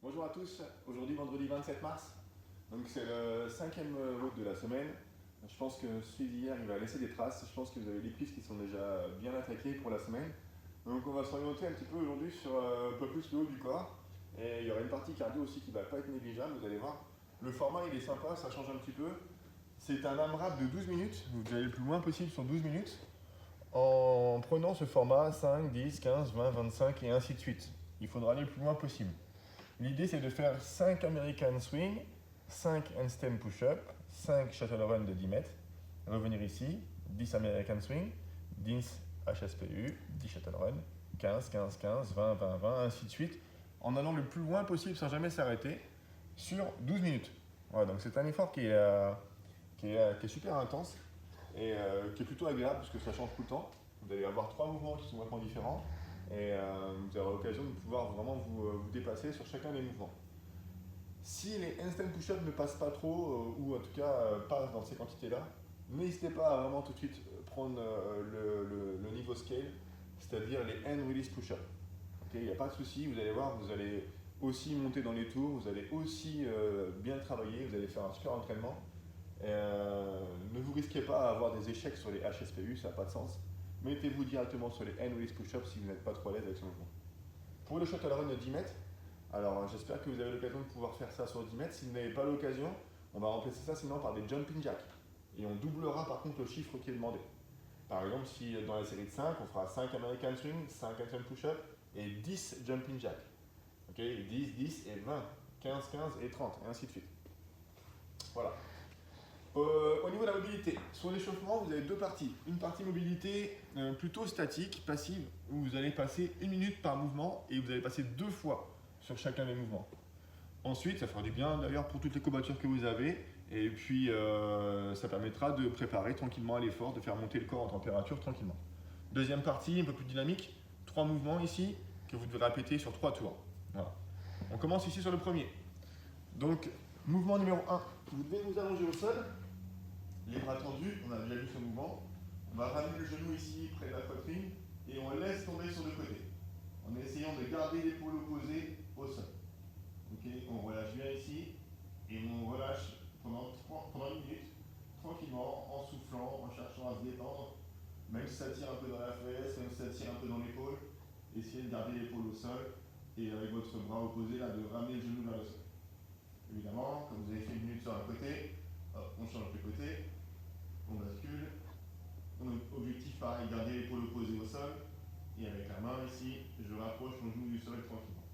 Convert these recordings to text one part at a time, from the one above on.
Bonjour à tous, aujourd'hui vendredi 27 mars, donc c'est le cinquième WOD de la semaine. Je pense que celui d'hier il va laisser des traces, je pense que vous avez des pistes qui sont déjà bien attaquées pour la semaine. Donc on va s'orienter un petit peu aujourd'hui sur un peu plus le haut du corps. Et il y aura une partie cardio aussi qui ne va pas être négligeable, vous allez voir. Le format il est sympa, ça change un petit peu. C'est un AMRAP de 12 minutes, vous allez le plus loin possible sur 12 minutes en prenant ce format 5, 10, 15, 20, 25 et ainsi de suite. Il faudra aller le plus loin possible. L'idée, c'est de faire 5 American Swing, 5 handstand push-up, 5 shuttle run de 10 mètres, revenir ici, 10 American Swing, 10 HSPU, 10 shuttle run, 15, 15, 15, 20, 20, 20, ainsi de suite, en allant le plus loin possible sans jamais s'arrêter sur 12 minutes. Voilà, donc c'est un effort qui est super intense et qui est plutôt agréable parce que ça change tout le temps. Vous allez avoir 3 mouvements qui sont vraiment différents et vous aurez l'occasion de pouvoir vraiment vous dépasser sur chacun des mouvements. Si les handstand push-up ne passent pas trop, ou en tout cas pas dans ces quantités-là, n'hésitez pas à vraiment tout de suite prendre le niveau scale, c'est-à-dire les hand release push-up. Il n'y a pas de souci, vous allez voir, vous allez aussi monter dans les tours, vous allez aussi bien travailler, vous allez faire un super entraînement. Ne vous risquez pas à avoir des échecs sur les HSPU, ça n'a pas de sens. Mettez-vous directement sur les hand release push-ups si vous n'êtes pas trop à l'aise avec ce mouvement. Pour le shuttle run de 10 mètres, alors j'espère que vous avez l'occasion de pouvoir faire ça sur 10 mètres. Si vous n'avez pas l'occasion, on va remplacer ça sinon par des jumping jacks. Et on doublera par contre le chiffre qui est demandé. Par exemple, si dans la série de 5, on fera 5 American Swing, 5 handstand push-up et 10 jumping jacks. Okay, 10, 10 et 20, 15, 15 et 30, et ainsi de suite. Voilà. Au niveau de la mobilité, sur l'échauffement, vous avez deux parties. Une partie mobilité plutôt statique, passive, où vous allez passer 1 minute par mouvement et vous allez passer 2 fois sur chacun des mouvements. Ensuite, ça fera du bien d'ailleurs pour toutes les courbatures que vous avez. Et puis, ça permettra de préparer tranquillement à l'effort, de faire monter le corps en température tranquillement. Deuxième partie, un peu plus dynamique. 3 mouvements ici que vous devez répéter sur 3 tours. Voilà. On commence ici sur le premier. Donc, mouvement numéro 1. Vous devez vous allonger au sol. Les bras tendus, on a déjà vu ce mouvement. On va ramener le genou ici près de la poitrine et on laisse tomber sur le côté. En essayant de garder l'épaule opposée au sol. Okay, on relâche bien ici et on relâche pendant 1 minute, tranquillement, en soufflant, en cherchant à se détendre. Même si ça tire un peu dans la fesse, même si ça tire un peu dans l'épaule, essayez de garder l'épaule au sol et avec votre bras opposé là, de ramener le genou vers le sol. Évidemment, comme vous avez fait 1 minute sur un côté, hop, on change de côté, on bascule. Objectif pareil, garder l'épaule opposée au sol. Et avec la main ici, je rapproche mon genou du sol tranquillement.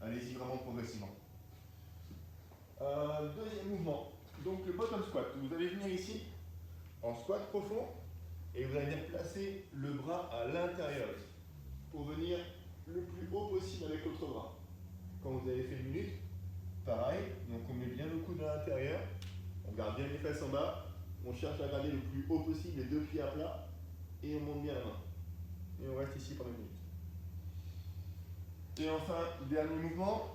Allez-y vraiment progressivement. Deuxième mouvement, donc le bottom squat. Vous allez venir ici en squat profond et vous allez venir placer le bras à l'intérieur pour venir le plus haut possible avec l'autre bras. Quand vous avez fait 1 minute, pareil, donc on met bien le coude à l'intérieur, on garde bien les fesses en bas, on cherche à garder le plus haut possible les 2 pieds à plat et on monte bien la main. Et on reste ici pendant 1 minute. Et enfin, dernier mouvement,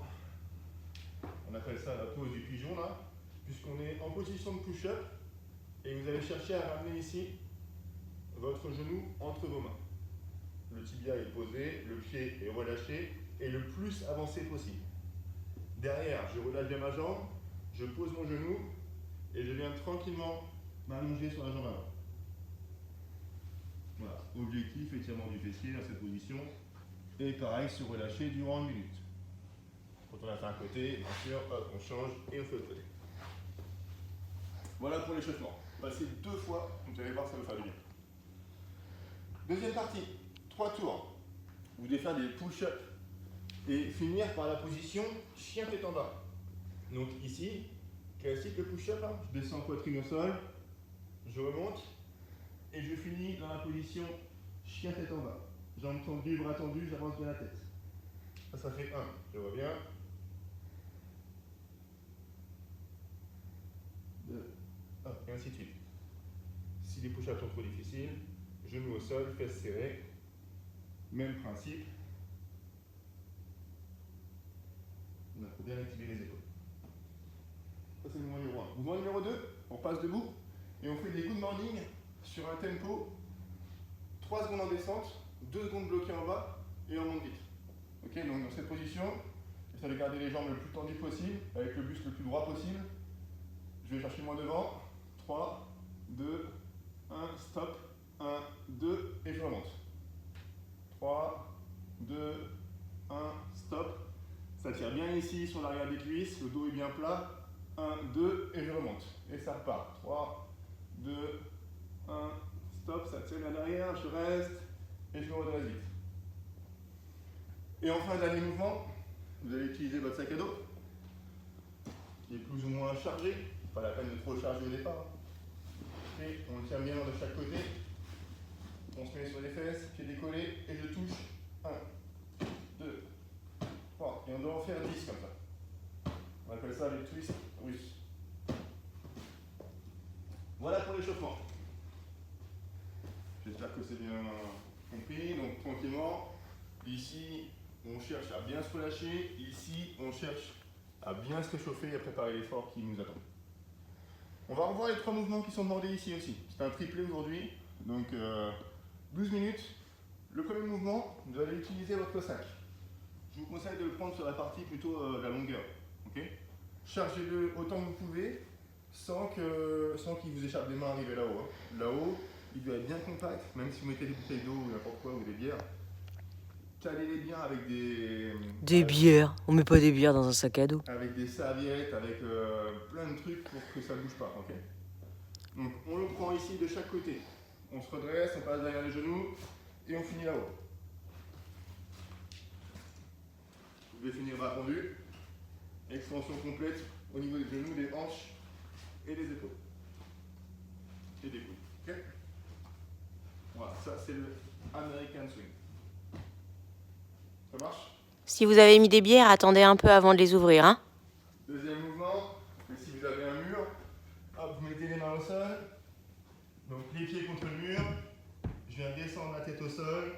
on appelle ça la pose du pigeon là, puisqu'on est en position de push-up et vous allez chercher à ramener ici votre genou entre vos mains. Le tibia est posé, le pied est relâché et le plus avancé possible. Derrière, je relâche bien ma jambe, je pose mon genou et je viens tranquillement m'allonger sur la jambe avant. Voilà, objectif, étirement du fessier dans cette position. Et pareil, se relâcher durant 1 minute. Quand on a fait un côté, bien sûr, hop, on change et on fait l'autre côté. Voilà pour l'échauffement. Passez 2 fois, vous allez voir, ça va faire du bien. Deuxième partie, 3 tours. Vous devez faire des push-ups et finir par la position chien tête en bas. Donc ici, classique le push-up, hein. Je descends poitrine au sol, je remonte et je finis dans la position chien tête en bas. Jambes tendues, bras tendus, j'avance bien la tête. Ça fait 1, je reviens. 2, hop, et ainsi de suite. Si les push-ups sont trop difficiles, genoux au sol, fesses serrées, même principe. Il faut bien activer les épaules. Ça c'est le mouvement numéro 1. Mouvement numéro 2, on passe debout et on fait des good morning sur un tempo 3 secondes en descente, 2 secondes bloquées en bas et on monte vite. Ok, donc dans cette position, J'essaie de garder les jambes le plus tendues possible, avec le buste le plus droit possible. Je vais chercher moins devant. 3, 2, 1, stop. 1, 2, et je remonte. 3, 2, 1, stop. Ça tire bien ici sur l'arrière des cuisses, le dos est bien plat. 1, 2, et je remonte. Et ça repart. 3, 2, 1, stop. Ça tire bien derrière, je reste, et je me redresse vite. Et enfin, dernier mouvement, vous allez utiliser votre sac à dos, qui est plus ou moins chargé. Pas la peine de trop charger au départ. Et on le tient bien de chaque côté. On se met sur les fesses, pieds décollés, et je touche. 1, 2, 3. Et on doit en faire 10 comme ça. On appelle ça les twists russes. Voilà pour l'échauffement. J'espère que c'est bien compris. Donc tranquillement, ici on cherche à bien se relâcher, ici on cherche à bien se réchauffer et à préparer l'effort qui nous attend. On va revoir les 3 mouvements qui sont demandés ici aussi. C'est un triplé aujourd'hui, donc 12 minutes. Le premier mouvement, vous allez utiliser votre sac. Je vous conseille de le prendre sur la partie plutôt de la longueur. Okay, chargez-le autant que vous pouvez, sans qu'il vous échappe des mains arriver là-haut. Hein. Là-haut, il doit être bien compact, même si vous mettez des bouteilles d'eau ou n'importe quoi, ou des bières. Calez-les bien avec des... Des bières. On met pas des bières dans un sac à dos. Avec des serviettes, avec plein de trucs pour que ça ne bouge pas. Okay, donc on le prend ici de chaque côté. On se redresse, on passe derrière les genoux et on finit là-haut. Vous pouvez finir bras tendu. Extension complète au niveau des genoux, des hanches et des épaules. Et des coudes. Okay, voilà, ça c'est le American Swing. Ça marche? Si vous avez mis des bières, attendez un peu avant de les ouvrir. Hein. Deuxième mouvement, et si vous avez un mur, hop, vous mettez les mains au sol. Donc les pieds contre le mur. Je viens descendre la tête au sol.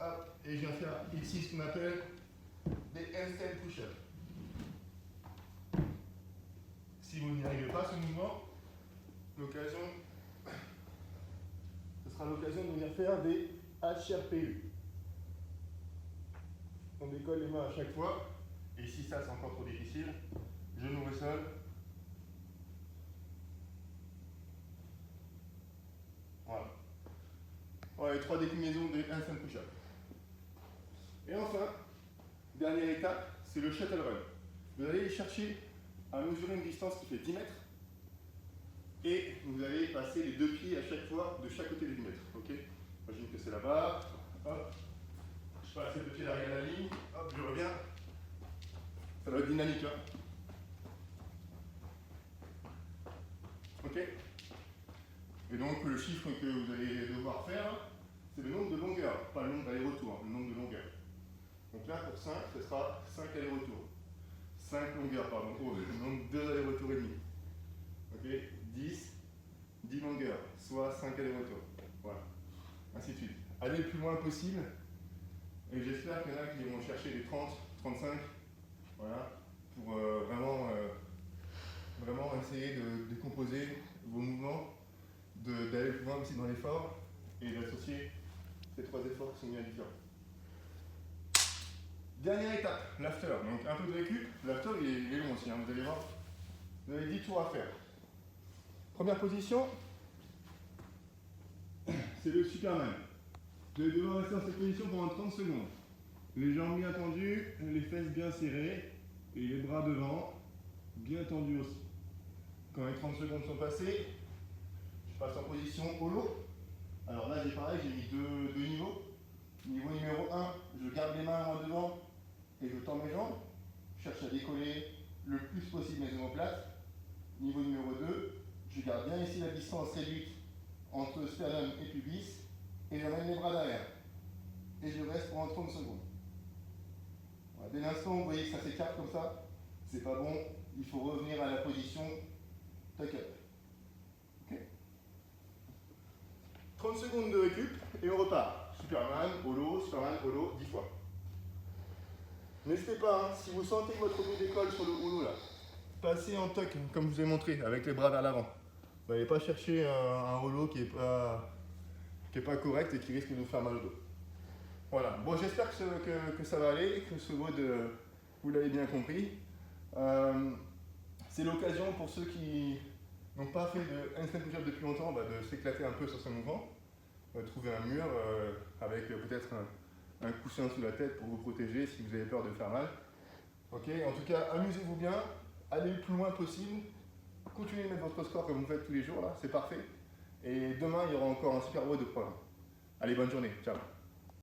Hop, et je viens faire ici ce qu'on appelle des handstand push-ups. Si vous n'y arrivez pas à ce mouvement, ce sera l'occasion de venir faire des HRPU. On décolle les mains à chaque fois. Et si ça c'est encore trop difficile, genou au sol. Voilà. Voilà les 3 déclinaisons des handstand push-up. Et enfin, dernière étape, c'est le shuttle run. Vous allez chercher à mesurer une distance qui fait 10 mètres. Et vous allez passer les 2 pieds à chaque fois de chaque côté des 10 mètres. Okay, imagine que c'est là-bas. Hop. Je passe les 2 pieds derrière la ligne. Hop, je reviens. Ça va être dynamique. Hein. Ok. Et donc le chiffre que vous allez devoir faire, c'est le nombre de longueurs, pas le nombre d'aller-retour, le nombre de longueurs. Donc là pour 5, ce sera 5 allers-retours. 5 longueurs, pardon, donc 2 allers-retours et demi. Ok, 10 longueurs, soit 5 allers-retours. Voilà, ainsi de suite. Allez le plus loin possible, et j'espère qu'il y en a qui vont chercher les 30, 35, voilà, pour vraiment essayer de composer vos mouvements, d'aller plus loin aussi dans l'effort, et d'associer ces 3 efforts qui sont bien différents. Dernière étape, l'after. Donc un peu de récup. L'after il est long aussi, hein, vous allez voir. Vous avez 10 tours à faire. Première position, c'est le Superman. Vous allez devoir rester dans cette position pendant 30 secondes. Les jambes bien tendues, les fesses bien serrées, et les bras devant, bien tendus aussi. Quand les 30 secondes sont passées, je passe en position holo. Alors là, j'ai mis deux niveaux. Niveau numéro 1, je garde les mains loin devant et je tends mes jambes. Je cherche à décoller le plus possible mes omoplates. Niveau numéro 2, je garde bien ici la distance réduite entre sternum et pubis et j'amène les bras derrière. Et je reste pendant 30 secondes. Voilà. Dès l'instant où vous voyez que ça s'écarte comme ça, c'est pas bon, il faut revenir à la position tuck-up. Okay. 30 secondes de récup et on repart. Superman, holo, 10 fois. N'hésitez pas, hein, si vous sentez que votre dos décolle sur le holo là, passez en tuck, comme je vous ai montré, avec les bras vers l'avant. Vous n'allez pas chercher un holo qui est pas correct et qui risque de vous faire mal au dos. Voilà, bon j'espère que ça va aller, que ce WOD, vous l'avez bien compris. C'est l'occasion pour ceux qui n'ont pas fait de handstand push-up depuis longtemps de s'éclater un peu sur ce mouvement. Trouver un mur avec peut-être un coussin sous la tête pour vous protéger si vous avez peur de faire mal. Ok, en tout cas, amusez-vous bien, allez le plus loin possible, continuez de mettre votre score comme vous faites tous les jours, là, c'est parfait. Et demain, il y aura encore un super WOD de programme. Allez, bonne journée, ciao.